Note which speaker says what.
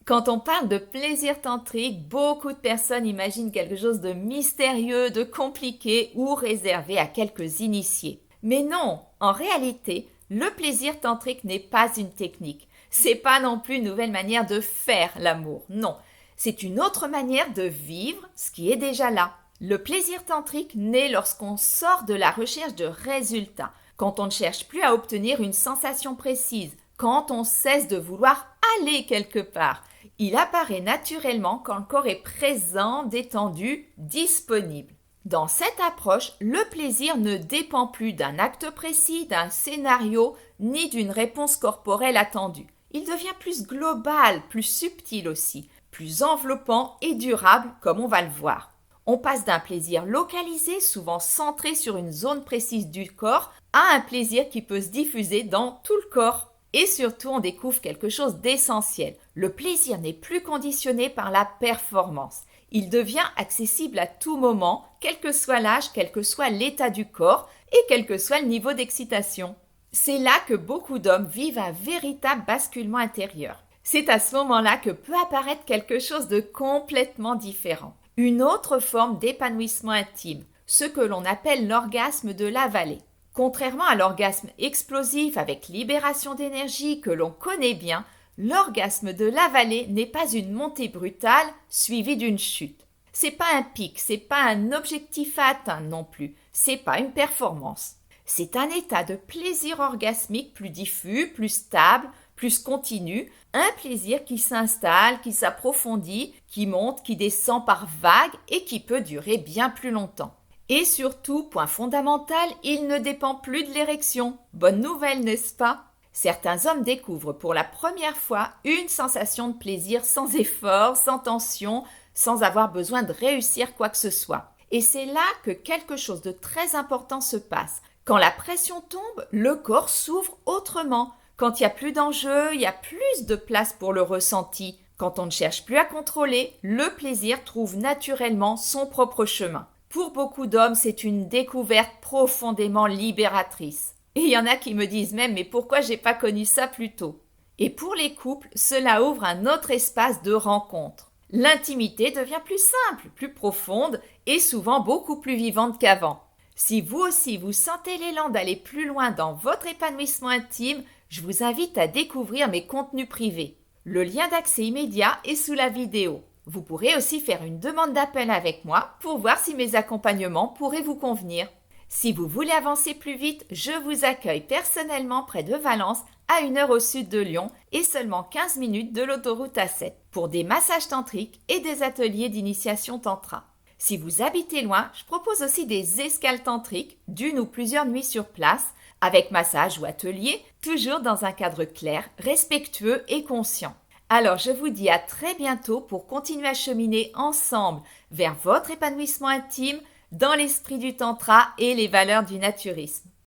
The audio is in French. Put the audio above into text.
Speaker 1: Quand on parle de plaisir tantrique, beaucoup de personnes imaginent quelque chose de mystérieux, de compliqué ou réservé à quelques initiés. Mais non, en réalité, le plaisir tantrique n'est pas une technique. C'est pas non plus une nouvelle manière de faire l'amour. Non, c'est une autre manière de vivre ce qui est déjà là. Le plaisir tantrique naît lorsqu'on sort de la recherche de résultats, quand on ne cherche plus à obtenir une sensation précise, quand on cesse de vouloir aller quelque part. Il apparaît naturellement quand le corps est présent, détendu, disponible. Dans cette approche, le plaisir ne dépend plus d'un acte précis, d'un scénario, ni d'une réponse corporelle attendue. Il devient plus global, plus subtil aussi, plus enveloppant et durable comme on va le voir. On passe d'un plaisir localisé, souvent centré sur une zone précise du corps, à un plaisir qui peut se diffuser dans tout le corps. Et surtout, on découvre quelque chose d'essentiel. Le plaisir n'est plus conditionné par la performance. Il devient accessible à tout moment, quel que soit l'âge, quel que soit l'état du corps et quel que soit le niveau d'excitation. C'est là que beaucoup d'hommes vivent un véritable basculement intérieur. C'est à ce moment-là que peut apparaître quelque chose de complètement différent. Une autre forme d'épanouissement intime, ce que l'on appelle l'orgasme de la vallée. Contrairement à l'orgasme explosif avec libération d'énergie que l'on connaît bien, l'orgasme de la vallée n'est pas une montée brutale suivie d'une chute. C'est pas un pic, c'est pas un objectif à atteindre non plus, c'est pas une performance. C'est un état de plaisir orgasmique plus diffus, plus stable, plus continu, un plaisir qui s'installe, qui s'approfondit, qui monte, qui descend par vagues et qui peut durer bien plus longtemps. Et surtout, point fondamental, il ne dépend plus de l'érection. Bonne nouvelle, n'est-ce pas? Certains hommes découvrent pour la première fois une sensation de plaisir sans effort, sans tension, sans avoir besoin de réussir quoi que ce soit. Et c'est là que quelque chose de très important se passe. Quand la pression tombe, le corps s'ouvre autrement. Quand il n'y a plus d'enjeu, il y a plus de place pour le ressenti. Quand on ne cherche plus à contrôler, le plaisir trouve naturellement son propre chemin. Pour beaucoup d'hommes, c'est une découverte profondément libératrice. Et il y en a qui me disent même « mais pourquoi j'ai pas connu ça plus tôt ?» Et pour les couples, cela ouvre un autre espace de rencontre. L'intimité devient plus simple, plus profonde et souvent beaucoup plus vivante qu'avant. Si vous aussi vous sentez l'élan d'aller plus loin dans votre épanouissement intime, je vous invite à découvrir mes contenus privés. Le lien d'accès immédiat est sous la vidéo. Vous pourrez aussi faire une demande d'appel avec moi pour voir si mes accompagnements pourraient vous convenir. Si vous voulez avancer plus vite, je vous accueille personnellement près de Valence, à 1 heure au sud de Lyon et seulement 15 minutes de l'autoroute A7 pour des massages tantriques et des ateliers d'initiation tantra. Si vous habitez loin, je propose aussi des escales tantriques, d'une ou plusieurs nuits sur place, avec massage ou atelier, toujours dans un cadre clair, respectueux et conscient. Alors je vous dis à très bientôt pour continuer à cheminer ensemble vers votre épanouissement intime dans l'esprit du tantra et les valeurs du naturisme.